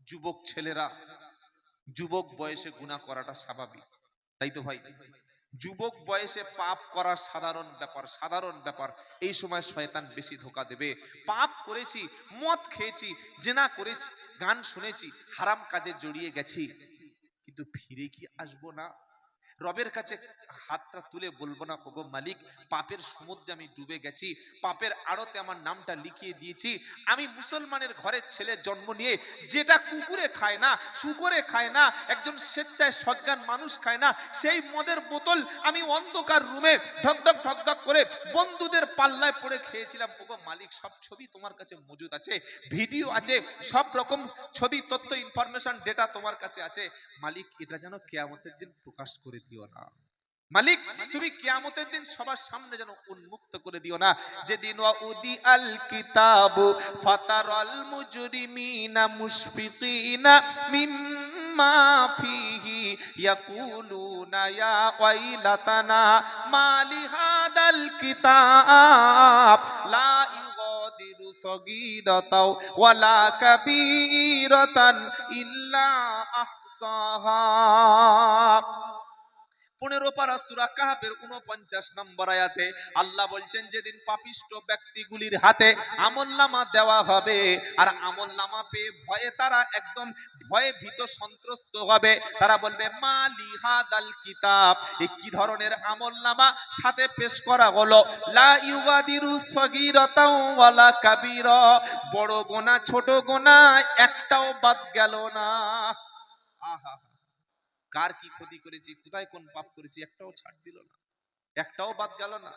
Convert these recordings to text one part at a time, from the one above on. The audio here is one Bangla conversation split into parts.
যুবক ছেলেরা যুবক বয়সে গুনাহ করাটা স্বাভাবিক, তাই তো ভাই? যুবক বয়সে পাপ করা সাধারণ ব্যাপার। এই সময় শয়তান বেশি ধোঁকা দেবে। পাপ করেছি, মদ খেয়েছি, জেনা করেছি, গান শুনেছি, হারাম কাজে জড়িয়ে গেছি, কিন্তু ফিরে কি আসবো না? রবের কাছে হাতটা তুলে বলবো না, ওগো মালিক, পাপের সমুদ্রে আমি ডুবে গেছি, পাপের আড়তে আমার নামটা লিখিয়ে দিয়েছি। আমি মুসলমানের ঘরের ছেলে জন্ম নিয়ে যেটা কুকুরে খায় না, শুকরে খায় না, একজন স্বেচ্ছায় সজ্ঞান মানুষ খায় না, সেই মদের বোতল আমি অন্ধকার রুমে ঢকঢক ঢকঢক করে বন্ধুদের পাল্লায় পড়ে খেয়েছিলাম। ওগো মালিক, সব ছবি তোমার কাছে মজুদ আছে, ভিডিও আছে, সব রকম ছবি, তথ্য, ইনফরমেশন, ডেটা তোমার কাছে আছে। মালিক, এটা যেন কিয়ামতের দিন প্রকাশ করে দিও না। মালিক, তুমি কিয়ামতের দিন সবার সামনে যেন উন্মুক্ত করে দিও না। যেদিন ওয়াউদি আল কিতাবু ফাতারাল মুজরিমিনা মুশফিকিনা মিম্মা ফিহি ইয়াকুলুনা ইয়া ওয়াইলাতানা মালি হাদাল কিতাব লা ইউগাদিরু সগীরাতাও ওয়ালা কাবীরাতান ইল্লা আহসাহা। 15 পারা সূরা কাহফের 49 নম্বর আয়াতে আল্লাহ বলছেন, যেদিন পাপিষ্ট ব্যক্তিগুলির হাতে আমলনামা দেওয়া হবে, আর আমলনামা পেয়ে ভয়ে তারা একদম ভয়ে ভীত সন্ত্রস্ত হবে। তারা বলবে, মা লিহাদাল কিতাব, এই কি ধরনের আমলনামা সাথে পেশ করা হলো? লা ইউগাদিরু সগীরাতাও ওয়ালা কাবীরা, বড় গুনাহ ছোট গুনাহ একটাও বাদ গেল না। আহা, কার কি ক্ষতি করেছি, কোথায় কোন পাপ করেছি, একটাও ছাড় দিল না, একটাও বাদ গেল না।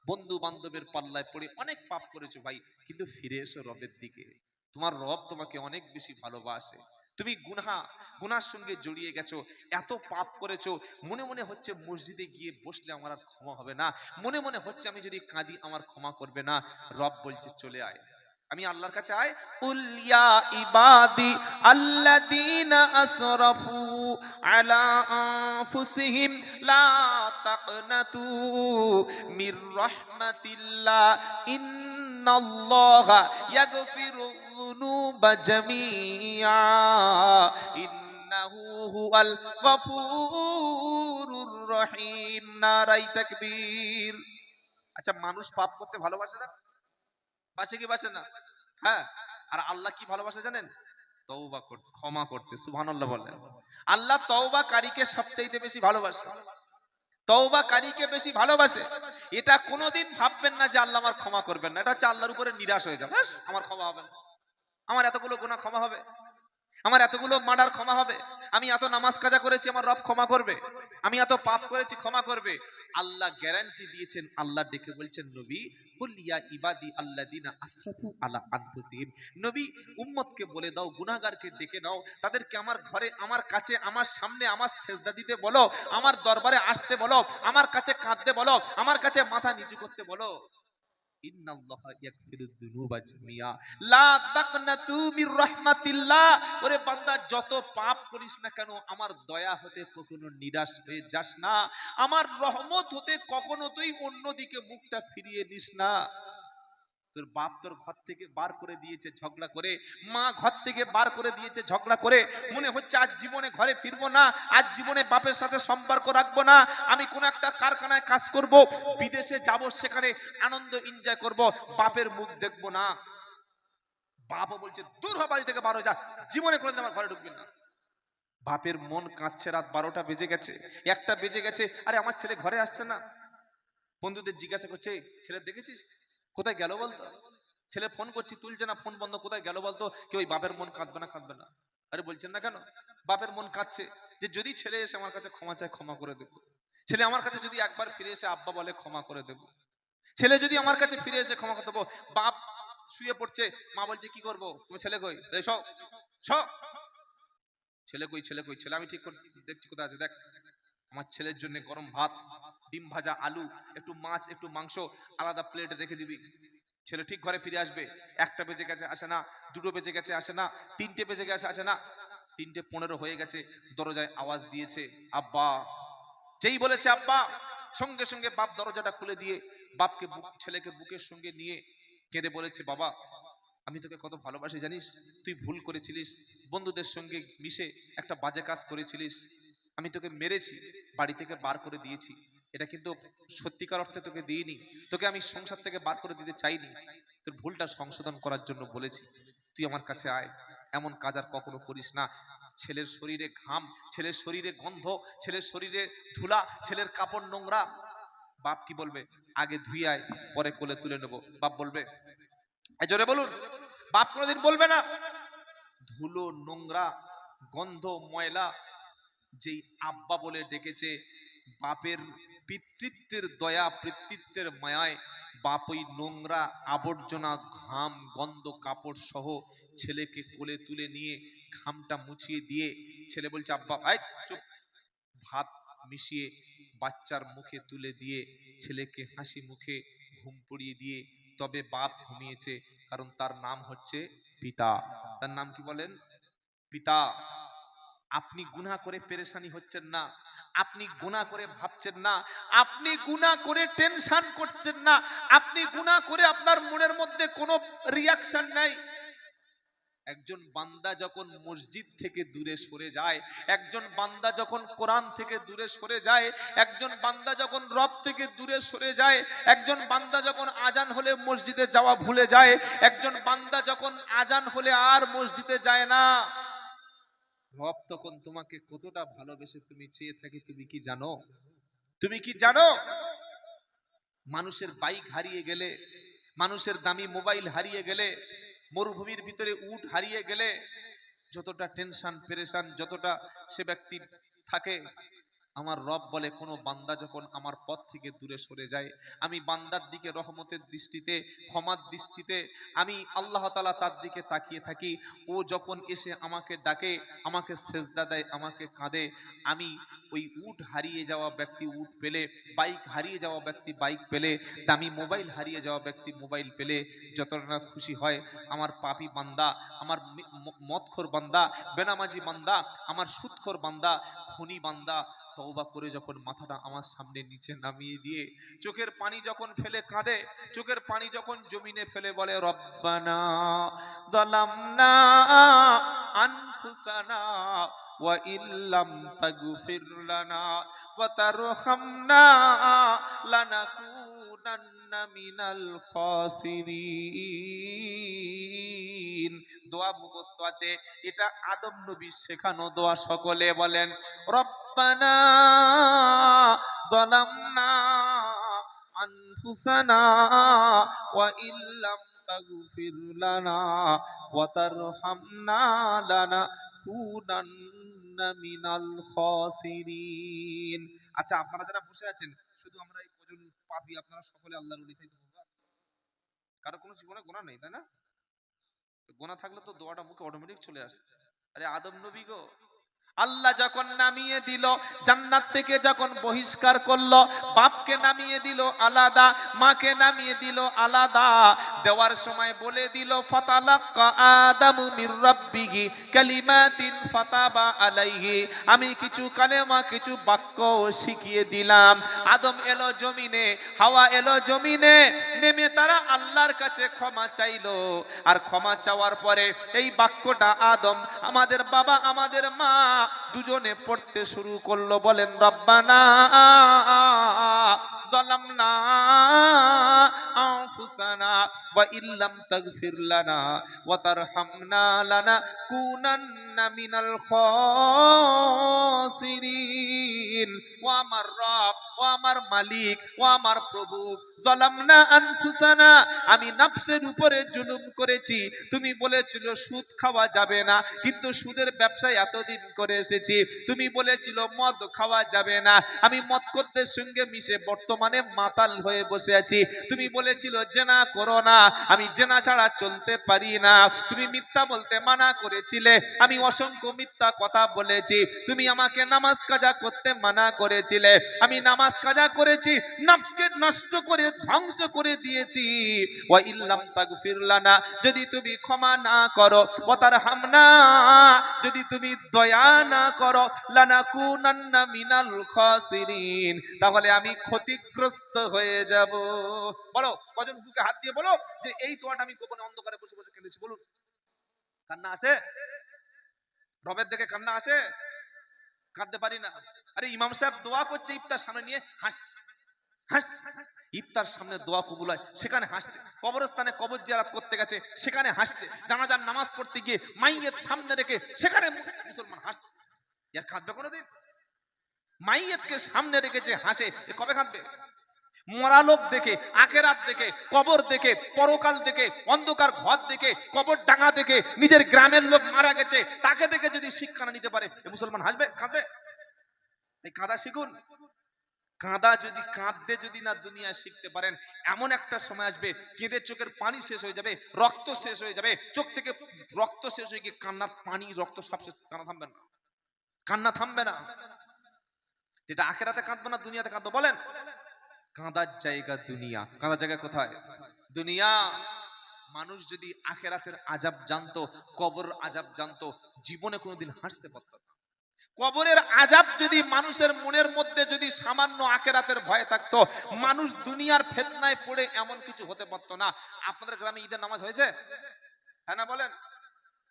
বন্ধু বান্ধবের পাল্লায় পড়ে অনেক পাপ করেছো ভাই, কিন্তু ফিরে এসো রবের দিকে। তোমার রব তোমাকে অনেক বেশি ভালোবাসে। তুমি গুনার সঙ্গে জড়িয়ে গেছো, এত পাপ করেছো, মনে মনে হচ্ছে মসজিদে গিয়ে বসলে আমার আর ক্ষমা হবে না, মনে মনে হচ্ছে আমি যদি কাঁদি আমার ক্ষমা করবে না। রব বলছে, চলে আয়, আমি আল্লাহর কাছে আয়। কুল ইয়া ইবাদি আল্লাযীনা আসরাফু আলা আনফুসিহিম লা তাকনাতু মির রাহমাতিল্লাহ ইন্নাল্লাহা ইয়াগফিরুয যুনুবা জামিআ ইন্নাহু হুয়াল গফুরুর রহিম। নারায়ে তাকবীর। আচ্ছা, মানুষ পাপ করতে ভালোবাসে না? বাসে কি বাসে না? হ্যাঁ। আর আল্লাহ কি ভালোবাসে জানেন? তওবা করতে, ক্ষমা করতে। সুবহানাল্লাহ বলেন। আল্লাহ তওবাকারীকে সবচাইতে বেশি ভালোবাসে, তওবাকারীকে বেশি ভালোবাসে। এটা কোনোদিন ভাববেন না যে আল্লাহ আমার ক্ষমা করবেন না। এটা হচ্ছে আল্লাহর উপরে নিরাশ হয়ে যাবে, আমার ক্ষমা হবে না, আমার এতগুলো গুনাহ ক্ষমা হবে, আমার এতগুলো মার্ডার ক্ষমা হবে, আমি এত নামাজ কাজা করেছি আমার রব ক্ষমা করবে, আমি এত পাপ করেছি ক্ষমা করবে। আল্লাহ গ্যারান্টি দিয়েছেন। আল্লাহ ডেকে বলছেন, নবী কুল ইয়া ইবাদি আল্লাযিনা আসরাফু আলা আনফুসিহিম, নবী উম্মতকে বলে দাও, গুনাহগারকে ডেকে নাও, তাদেরকে আমার ঘরে, আমার কাছে, আমার সামনে আমার সেজদা দিতে বলো, আমার দরবারে আসতে বলো, আমার কাছে কাঁদতে বলো, আমার কাছে মাথা নিচু করতে বলো। ইন্নাল্লাহা ইয়াগফিরুয যুনুবা জামিআ লা তাকনাতু মির রাহমাতিল্লাহ। ওরে বান্দা, যত পাপ করিস না কেন আমার দয়া হতে কখনো নিরাশ হয়ে যাস না, আমার রহমত হতে কখনো তুই অন্যদিকে মুখটা ফিরিয়ে নিস না। তোর বাপ তোর ঘর থেকে বার করে দিয়েছে ঝগড়া করে, মা ঘর থেকে বার করে দিয়েছে ঝগড়া করে, মনে হচ্ছে আজ জীবনে ঘরে ফিরবো না, আজ জীবনে বাপের সাথে সম্পর্ক রাখবো না, আমি কোন একটা কারখানায় কাজ করব, বিদেশে যাব, সেখানে আনন্দ এনজয় করব, বাপের মুখ দেখবো না। বাবা বলছে, দূর হ, বাড়ি থেকে বার হয়ে যা, জীবনে কোনোদিন আমার ঘরে ঢুকবি না। বাপের মন কাঁদছে, রাত 12টা বেজে গেছে, 1টা বেজে গেছে, আরে আমার ছেলে ঘরে আসছে না। বন্ধুদের জিজ্ঞাসা করছে, ছেলে দেখেছিস, কোথায় গেল বলতো? ছেলে ফোন করছি তুলছে না, ফোন বন্ধ, কোথায় গেল বলতো? কি ওই বাপের মন কাঁদবে না? কাঁদবে না। আরে বলছেন না কেন? বাপের মন কাঁদছে যে যদি ছেলে এসে আমার কাছে ক্ষমা চায় ক্ষমা করে দেবো, ছেলে আমার কাছে যদি একবার ফিরে এসে আব্বা বলে ক্ষমা করে দেবো, ছেলে যদি আমার কাছে ফিরে এসে ক্ষমা করে দেবো। বাপ শুয়ে পড়ছে, মা বলছে কি করবো, তুমি ছেলে কই, সব সব ছেলে কই, ছেলে কই, ছেলে আমি ঠিক করে দেখছি কোথায় আছে, দেখ। আমার ছেলের জন্য গরম ভাত, ডিম ভাজা, আলু, একটু মাছ, একটু মাংস আলাদা প্লেটে রেখে দিবি। ছেলে ঠিক ঘরে ফিরে আসবে। 1টা বেজে গেছে, আসে না। 2টো বেজে গেছে, আসে না। 3টে বেজে গেছে, আসে না। 3টে 15 হয়ে গেছে, দরজায় আওয়াজ দিয়েছে, আব্বা। যেই বলেছে আব্বা, সঙ্গে সঙ্গে বাপ দরজাটা খুলে দিয়ে বাপকে ছেলেকে বুকের সঙ্গে নিয়ে কেঁদে বলেছে, বাবা আমি তোকে কত ভালোবাসি জানিস? তুই ভুল করেছিলিস, বন্ধুদের সঙ্গে মিশে একটা বাজে কাজ করেছিলিস, আমি তোকে মেরেছি, বাড়ি থেকে বার করে দিয়েছি, এটা কিন্তু সত্যিকার অর্থে তোকে দিইনি, তোকে আমি সংসার থেকে বার করে দিতে চাইনি, তোর ভুলটা সংশোধন করার জন্য বলেছি, তুই আমার কাছে আয়, এমন কাজ আর কখনো করিস না। ছেলের শরীরে ঘাম, ছেলের শরীরে গন্ধ, ছেলের শরীরে ধুলা, ছেলের কাপড় নোংরা, বাপ কি বলবে? আগে ধুই আয়, পরে কোলে তুলে নেবো, বাপ বলবে? এই জোরে বলুন, বাপ কোনোদিন বলবে না। ধুলো, নোংরা, গন্ধ, ময়লা, যেই আব্বা বলে ডেকেছে, বাপের পিতৃত্বের দয়া, পিতৃত্বের মায়ায় বাপ ওই নোংরা আবর্জনা, ঘাম, গন্ধ, কাপড় সহ ছেলেকে কোলে তুলে নিয়ে ঘামটা মুছিয়ে দিয়ে ছেলে বলছে আব্বা, আয় চুপ, ভাত মিশিয়ে বাচ্চার মুখে তুলে দিয়ে ছেলেকে হাসি মুখে ঘুম পড়িয়ে দিয়ে তবে বাপ ঘুমিয়েছে, কারণ তার নাম হচ্ছে পিতা। তার নাম কি বলেন? পিতা। আপনি গুনাহ করে পেরেশানি হচ্ছেন না, আপনি গুনাহ করে ভাবছেন না, আপনি গুনাহ করে টেনশন করছেন না, আপনি গুনাহ করে আপনার মনের মধ্যে কোনো রিয়াকশন নাই। একজন বান্দা যখন মসজিদ থেকে দূরে সরে যায়, একজন বান্দা যখন কোরআন থেকে দূরে সরে যায়, একজন বান্দা যখন রব থেকে দূরে সরে যায়, একজন বান্দা যখন আজান হলে মসজিদে যাওয়া ভুলে যায়, একজন বান্দা যখন আজান হলে আর মসজিদে যায় না, রব তখন তোমাকে কতটা ভালোবেসে তুমি চেয়ে থাকি, তুমি কি জানো? তুমি কি জানো? মানুষের বাইক হারিয়ে গেলে, মানুষের দামি মোবাইল হারিয়ে গেলে, মরুভূমির ভিতরে উট হারিয়ে গেলে যতটা টেনশন পেরেশান, যতটা সে ব্যক্তি থাকে, আমার রব বলে কোনো বান্দা যখন আমার পথ থেকে দূরে সরে যায়, আমি বান্দার দিকে রহমতের দৃষ্টিতে, ক্ষমার দৃষ্টিতে আমি আল্লাহ তাআলা তার দিকে তাকিয়ে থাকি। ও যখন এসে আমাকে ডাকে, আমাকে সেজদা দেয়, আমাকে কাঁদে, আমি ওই উট হারিয়ে যাওয়া ব্যক্তি উট পেলে, বাইক হারিয়ে যাওয়া ব্যক্তি বাইক পেলে, দামি মোবাইল হারিয়ে যাওয়া ব্যক্তি মোবাইল পেলে যতটা না খুশি হয়, আমার পাপী বান্দা, আমার মদখোর বান্দা, বেনামাজি বান্দা, আমার সুদখোর বান্দা, খুনি বান্দা তওবা করে যখন মাথাটা আমার সামনে নিচে নামিয়ে দিয়ে চোখের পানি যখন ফেলে কাঁদে, চোখের পানি যখন জমিনে ফেলে বলে রব্বানা যালামনা আনফুসানা ওয়া ইল্লাম তাগফির লানা ওয়া তারহামনা লানাকুনান্না মিনাল খাসিরিন। দোয়া মুখস্থ আছে, এটা আদম নবীর শেখানো দোয়া, সকলে বলেন রব্বানা যালামনা আনফুসানা ওয়া ইল্লাম তাগফির লানা ওয়া তারহামনা লানাকুনান্না মিনাল খাসিরিন। আচ্ছা, আপনারা যারা বসে আছেন, শুধু আমরা এই কজন পাপী, আপনারা সকলে আল্লাহর ওলি, তাই তো? কারো কোনো জীবনে গুনাহ নেই, তাই না? তো গুনাহ থাকলে তো দোয়াটা মুখে অটোমেটিক চলে আসছে। আরে আদম নবী গো, আল্লাহ যখন নামিয়ে দিল জান্নাত থেকে, যখন বহিষ্কার করলো, বাপকে নামিয়ে দিল আলাদা, মাকে নামিয়ে দিল আলাদা, দেওয়ার সময় বলে দিল ফাতালাক্কা আদামু মির রাব্বিহি কালিমাতিন ফাতাবা আলাইহি, আমি কিছু কালেমা, কিছু বাক্য শিখিয়ে দিলাম। আদম এলো জমিনে, হাওয়া এলো জমিনে, নেমে তারা আল্লাহর কাছে ক্ষমা চাইলো, আর ক্ষমা চাওয়ার পরে এই বাক্যটা আদম, আমাদের বাবা, আমাদের মা দুজনে পড়তে শুরু করলো। বলেন রব্বানা যালামনা আনফুসানা ওয়া ইল্লাম তাগফির লানা ওয়া তারহামনা লানাকুনান্না মিনাল খাসিরিন। ও আমার রব, ও আমার মালিক, ও আমার প্রভু, যালামনা আনফুসানা, আমি নফসের উপরে জুলুম করেছি। তুমি বলেছিল সুদ খাওয়া যাবে না, কিন্তু সুদের ব্যবসায় এতদিন করে এসেছি। তুমি বলেছিল মদ খাওয়া যাবে না, আমি মদখোরদের সঙ্গে মিশে বর্তমানে মাতাল হয়ে বসে আছি। তুমি বলেছিল জেনা করো না, আমি জেনা ছাড়া চলতে পারি না। তুমি মিথ্যা বলতে মানা করেছিলে, আমি অসংখ্য মিথ্যা কথা বলেছি। তুমি আমাকে নামাজ কাজা করতে মানা করেছিলে, আমি নামাজ নামাজ কাজা করেছি, নফসকে নষ্ট করে ধ্বংস করে দিয়েছি। ওয়া ইল্লাম তাগফির লানা, যদি তুমি ক্ষমা না করো, ওয়া তারহামনা, যদি তুমি দয়া না করো, লানাকুনান্না মিনাল খাসিরিন, তাহলে আমি ক্ষতিগ্রস্ত হয়ে যাব। বলো, কজন বুকে হাত দিয়ে বলো যে এই দোয়াটা আমি গোপনে অন্ধকারে বসে বসে কেঁদেছি? বলুন। কান্না আসে? রবের দেখে কান্না আসে? কাঁদতে পারি না। আরে ইমাম সাহেব দোয়া করছে, ইফতার সামনে নিয়ে হাসছে, হাসছে। ইফতার সামনে দোয়া কবুল হয়, সেখানে হাসছে। কবরস্থানে কবর জিয়ারত করতে গেছে, সেখানে হাসছে। জানাজার নামাজ পড়তে গিয়ে মাইয়েত সামনে রেখে সেখানে মুসলমান হাসছে। এর কাঁদবে কোনোদিন? মাইয়েতকে সামনে রেখেছে, হাসে, এ কবে কাঁদবে? মরা লোক দেখে, আখেরাত দেখে, কবর দেখে, পরকাল দেখে, অন্ধকার ঘর দেখে, কবর ডাঙা দেখে, নিজের গ্রামের লোক মারা গেছে তাকে দেখে যদি শিক্ষা না নিতে পারে, এ মুসলমান হাসবে, কাঁদবে? এই কাঁদা শিখুন। কাঁদা যদি, কাঁদতে যদি না দুনিয়া শিখতে পারেন, এমন একটা সময় আসবে কেঁদে চোখের পানি শেষ হয়ে যাবে, রক্ত শেষ হয়ে যাবে, চোখ থেকে রক্ত শেষ হয়ে গিয়ে কান্নার পানি, রক্ত সব শেষ, কান্না থামবে না, কান্না থামবে না। এটা আখেরাতে কাঁদবো না দুনিয়াতে কাঁদবো? বলেন। কাঁদার জায়গা দুনিয়া। কাঁদার জায়গা কোথায়? দুনিয়া। মানুষ যদি আখেরাতের আযাব জানতো, কবর আযাব জানতো, জীবনে কোনোদিন হাসতে পারত না। কবরের আযাব যদি মানুষের মনের মধ্যে যদি সামান্য আখেরাতের ভয় থাকতো, মানুষ দুনিয়ার ফিতনায় পড়ে এমন কিছু হতে পারত না। আপনাদের গ্রামে ঈদের নামাজ হয়েছে? হ্যাঁ না বলেন।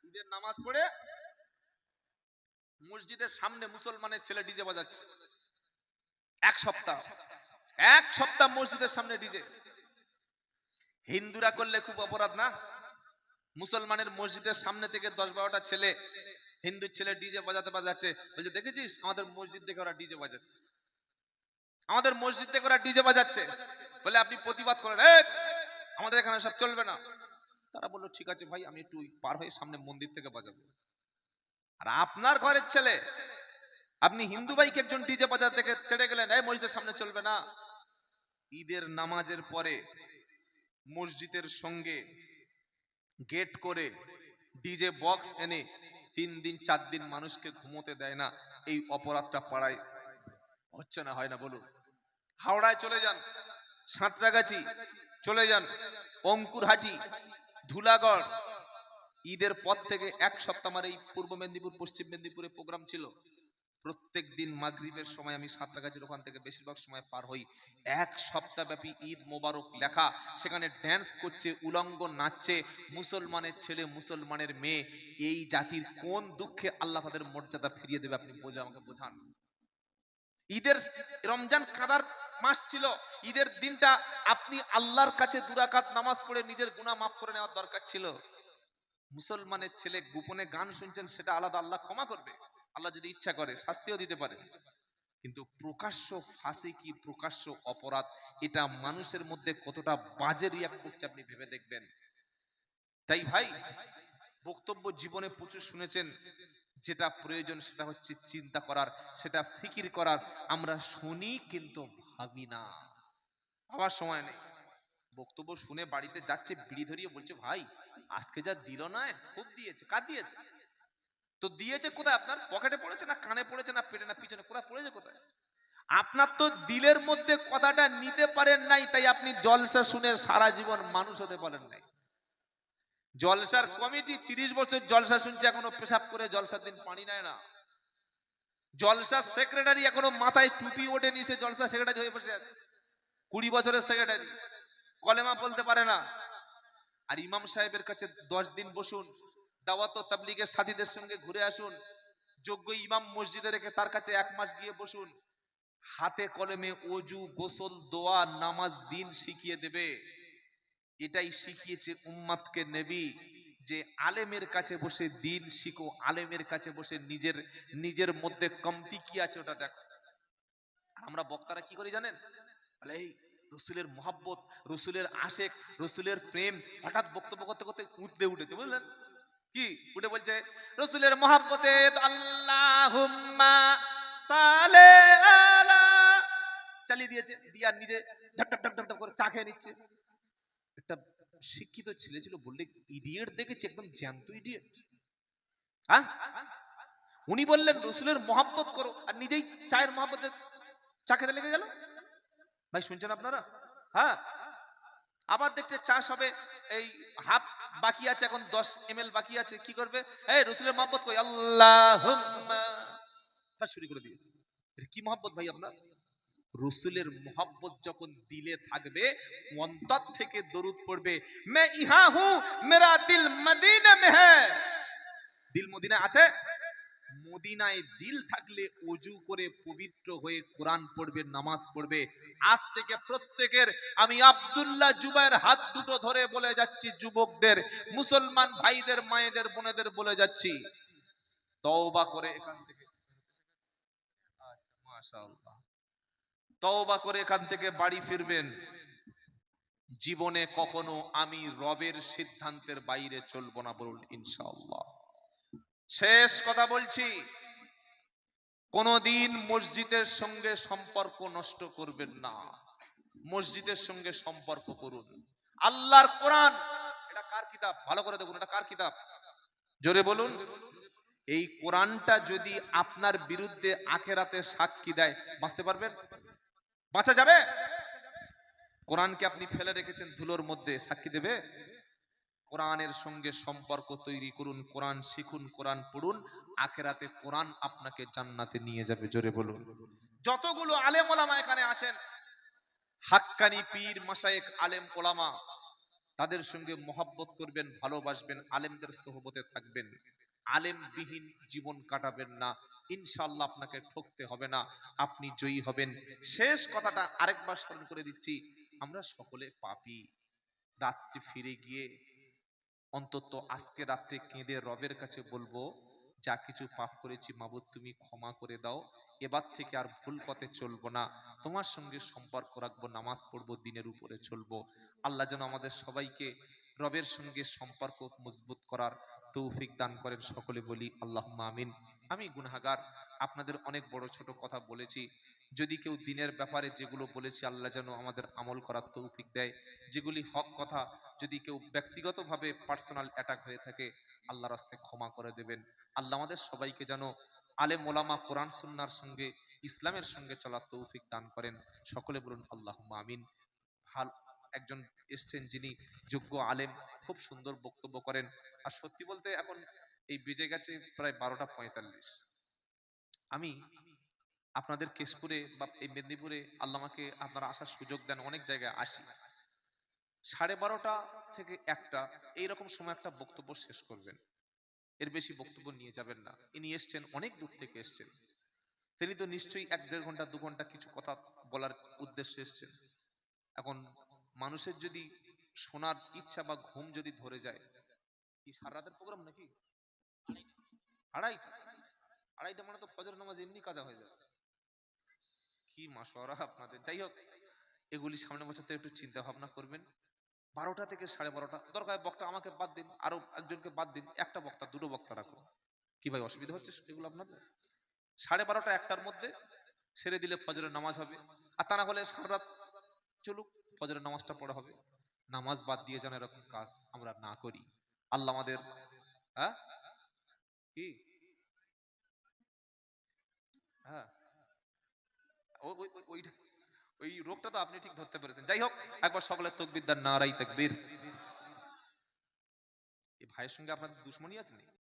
ঈদের নামাজ পড়ে মসজিদের সামনে মুসলমানের ছেলে ডিজে বাজাচ্ছে। এক সপ্তাহ, এক সপ্তাহ মসজিদের সামনে ডিজে। হিন্দুরা করলে খুব অপরাধ না? মুসলমানের মসজিদের সামনে থেকে 10-12টা ছেলে, হিন্দু ছেলে ডিজে বাজাতে বাজাচ্ছে, বলছে দেখেছিস আমাদের মসজিদ থেকে ওরা ডিজে বাজাচ্ছে, আমাদের মসজিদ থেকে ওরা ডিজে বাজাচ্ছে। বলে আপনি প্রতিবাদ করেন, আমাদের এখানে সব চলবে না। তারা বললো ঠিক আছে ভাই, আমি একটু পার হয়ে সামনে মন্দির থেকে বাজাবো। আর আপনার ঘরের ছেলে, আপনি হিন্দু ভাইকে একজন ডিজে বাজার থেকে তেড়ে গেলেন, এই মসজিদের সামনে চলবে না। ঈদের নামাজের পরে মসজিদের সঙ্গে গেট করে ডিজে বক্স এনে 3 দিন 4 দিন মানুষকে ঘুমোতে দেয় না। এই অপরাধটা পাড়ায় হচ্ছে না, হয় না বলুন? হাওড়ায় চলে যান, সাঁতরাগাছি চলে যান, অঙ্কুরহাটি, ধুলাগড়, ঈদের পর থেকে এক সপ্তাহ আমার এই পূর্ব মেদিনীপুর পশ্চিম মেদিনীপুরে প্রোগ্রাম ছিল। প্রত্যেক দিন মাগরিবের সময় আমি সাঁতরাগাছির ওখান থেকে বেশিরভাগ সময় পার হই। এক সপ্তাহ ব্যাপী ঈদ মোবারক লেখা, সেখানে ড্যান্স করছে, উলঙ্গ নাচছে মুসলমানের ছেলে, মুসলমানের মেয়ে। এই জাতির কোন দুঃখে আল্লাহ তাদের মর্যাদা ফিরিয়ে দেবে? আপনি বলে আমাকে বোঝান। ঈদের, রমজান কাদার মাস ছিল, ঈদের দিনটা আপনি আল্লাহর কাছে 2 রাকাত নামাজ পড়ে নিজের গুনাহ মাফ করে নেওয়ার দরকার ছিল। মুসলমানের ছেলে গোপনে গান শুনছেন, সেটা আলাদা, আল্লাহ ক্ষমা করবে, আল্লাহ যদি ইচ্ছা করে শাস্তিও দিতে পারে। কিন্তু প্রকাশ্য ফাসিকি, প্রকাশ্য অপরাধ, এটা মানুষের মধ্যে কতটা বাজে রিয়াক্ট করছে আপনি ভেবে দেখবেন। তাই ভাই, বক্তব্য জীবনে প্রচুর শুনেছেন, যেটা প্রয়োজন সেটা হচ্ছে চিন্তা করার, সেটা ফিকির করার। আমরা শুনি কিন্তু ভাবি না, ভাবার সময় নেই। বক্তব্য শুনে বাড়িতে যাচ্ছে, বিড়ি ধরিয়ে বলছে ভাই আজকে যা দিল না, খুব দিয়েছে। কার দিয়েছে? তো দিয়েছে কোথায়? আপনার পকেটে পড়েছে না কানে পড়েছে না পেটে না পিছনে? কোথায় পড়েছে? কোথায়? আপনার তো দিলের মধ্যে কথাটা নিতে পারেন নাই, তাই আপনি জলসা শুনে সারা জীবন মানুষ হতে পারেন নাই। জলসার কমিটি 30 বছর জলসা শুনছে, এখনো পেশাব করে জলসার দিন পানি নেয় না। জলসার সেক্রেটারি এখনো মাথায় টুপি ওঠেনি, সে জলসা সেক্রেটারি হয়ে বসে আছে। 20 বছরের সেক্রেটারি, কলেমা বলতে পারে না। আর ইমাম সাহেবের কাছে 10 দিন বসুন, দাওয়াত ও তাবলীগের সাথীদের সঙ্গে ঘুরে আসুন, যোগ্য ইমাম মসজিদে রেখে তার কাছে 1 মাস গিয়ে বসুন, হাতে কলমে ওযু, গোসল, দোয়া, নামাজ, দিন শিখিয়ে দেবে। এটাই শিখিয়েছে উম্মতকে নবী, যে আলেমের কাছে বসে দিন শিখো, আলেমের কাছে বসে নিজের নিজের মধ্যে কমতি কি আছে ওটা দেখো। আমরা বক্তারা কি করি জানেন? বলে এই রসুলের মহব্বত, রসুলের আশেক, রসুলের প্রেম, হঠাৎ বক্তব্য করতে করতে উঠতে উঠেছে, বুঝলেন কি উঠে বলছে রসুলের মহব্বতে আল্লাহুম্মা সালে আলা, চালিয়ে দিয়েছে, দিয়ে আর নিজে ঢক ঢক ঢক ঢক করে চা খেয়ে নিচ্ছে। একটা শিক্ষিত ছেলে ছিল, বললে ইডিয়েট দেখেছি, একদম জ্যান্ত ইডিয়েট। হ্যাঁ, উনি বললেন রসুলের মহব্বত করো, আর নিজেই চায়ের মহব্বতে চা খেতে লেগে গেল। ভাই শুনছেন আপনারা? হ্যাঁ, আবার দেখতে চাষ হবে, এই হাফ বাকি আছে, এখন 10 ml বাকি আছে, কি করবে? এই রসুলের মহব্বত কই, আল্লাহুম্মা, তা শুরু করে দিয়েছে। এটা কি মহব্বত ভাই আপনার? রসুলের মোহাব্বত যখন দিলে থাকবে, অন্তর থেকে দরুদ পড়বে, मैं यहाँ हूँ, मेरा दिल मदीना में है। দিল মদিনা আছে, মদিনায় দিল থাকলে ওযু করে পবিত্র হয়ে কোরআন পড়বে, নামাজ পড়বে। আজ থেকে প্রত্যেকের, আমি আব্দুল্লাহ জুবাইর হাত দুটো ধরে বলে যাচ্ছি, যুবকদের, মুসলমান ভাইদের, মায়েদের, বোনেদের বলে যাচ্ছি, তওবা করে এখান থেকে, আচ্ছা মাশাআল্লাহ, তওবা করে এখান থেকে বাড়ি ফিরবেন। জীবনে কখনো আমি রবের সিদ্ধান্তের বাইরে চলবো না, বলুন ইনশাআল্লাহ। শেষ কথা বলছি, কোনদিন মসজিদের সঙ্গে সম্পর্ক নষ্ট করবেন না, মসজিদের সঙ্গে সম্পর্ক করুন। আল্লাহর কোরআন, এটা কার কিতাব? ভালো করে দেখুন, এটা কার কিতাব? জোরে বলুন। এই কোরআনটা যদি আপনার বিরুদ্ধে আখেরাতে সাক্ষী দেয়, বাঁচতে পারবেন? বাঁচা যাবে? কোরআনকে আপনি ফেলে রেখেছেন ধুলোর মধ্যে, সাক্ষী দেবে? কোরআনের সঙ্গে সম্পর্ক তৈরি করুন, কোরআন শিখুন, কোরআন পড়ুন, আখেরাতে কোরআন আপনাকে জান্নাতে নিয়ে যাবে। জোরে বলুন। যতগুলো আলেম ওলামা এখানে আছেন, হাক্কানি পীর মাশায়েখ আলেম ওলামা, তাদের সঙ্গে মহব্বত করবেন, ভালোবাসবেন, আলেমদের সোহবতে থাকবেন। আলেম বিহীন জীবন কাটাবেন না, ইনশাআল্লাহ আপনাকে ঠকতে হবে না, আপনি জয়ী হবেন। শেষ কথাটা আরেকবার স্মরণ করে দিচ্ছি, আমরা সকলে পাপী। রাত্রি ফিরে গিয়ে অন্তত আজকে রাত্রে কেঁদে রবের কাছে বলবো, যা কিছু পাপ করেছি মাবুদ তুমি ক্ষমা করে দাও, এবার থেকে আর ভুল পথে চলবো না, তোমার সঙ্গে সম্পর্ক রাখবো, নামাজ পড়বো, দিনের উপরে চলবো। আল্লাহ যেন আমাদের সবাইকে রবের সঙ্গে সম্পর্ক মজবুত করার তৌফিক দান করেন, সকলে বলি আল্লাহুম্মা আমিন। আমি গুনাহগার, আপনাদের অনেক বড় ছোট কথা বলেছি, যদি কেউ দিনের ব্যাপারে যেগুলো বলেছি, আল্লাহ যেন আমাদের আমল করার তৌফিক দেয়। যেগুলি হক কথা, যদি কেউ ব্যক্তিগতভাবে পার্সোনাল অ্যাটাক হয়ে থাকে, আল্লাহর রাস্তে ক্ষমা করে দেবেন। আল্লাহ আমাদের সবাইকে যেন আলেম ওলামা, কোরআন সুন্নাহর সঙ্গে, ইসলামের সঙ্গে চলার তৌফিক দান করেন, সকলে বলুন আল্লাহুম্মা আমিন। ভাল একজন এসছেন যিনি যোগ্য আলেম, খুব সুন্দর বক্তব্য করেন। আর সত্যি বলতে এখন এই বেজে গেছে প্রায় 12টা 45। আমি আপনাদের কেশপুরে বা এই মেদিনীপুরে, আল্লাহ আমাকে, আপনারা আসার সুযোগ দেন, অনেক জায়গায় আসি, 12:30 থেকে 1টা এইরকম সময় একটা বক্তব্য শেষ করবেন, এর বেশি বক্তব্য নিয়ে যাবেন না। ইনি এসছেন অনেক দূর থেকে এসছেন, তিনি তো নিশ্চয়ই 1-1.5 ঘন্টা 2 ঘন্টা কিছু কথা বলার উদ্দেশ্যে এসছেন। এখন মানুষের যদি শোনার ইচ্ছা বা ঘুম যদি ধরে যায়, কি সারা রাতের প্রোগ্রাম নাকি? আড়াইটা, আড়াইটা মানে তো ফজর নামাজ এমনি কাজা হয়ে যাবে। কি মাশওয়ারা আপনাদের! যাই হোক, এগুলি সামনের বছর থেকে একটু চিন্তা ভাবনা করবেন। 12টা থেকে 12:30, দরকার বক্তা আমাকে বাদ দিন, আরো একজনকে বাদ দিন, একটা বক্তা, দুটো বক্তা রাখুন। কি ভাই অসুবিধা হচ্ছে এগুলো আপনাদের? 12:30 1টার মধ্যে সেরে দিলে ফজরের নামাজ হবে। আর তা না হলে সারা রাত চলুক, ফজরের নামাজটা পড়া হবে। নামাজ বাদ দিয়ে যেন এরকম কাজ আমরা না করি। আল্লাহ আমাদের, হ্যাঁ কি, হ্যাঁ, ওই ওই ওই ওই- ওই রোগটা তো আপনি ঠিক ধরতে পেরেছেন। যাই হোক, একবার সকলের তাকবীর দেন, নারাই তাকবীর। এই ভাইয়ের সঙ্গে আপনাদের দুশ্মনী আছে নাকি?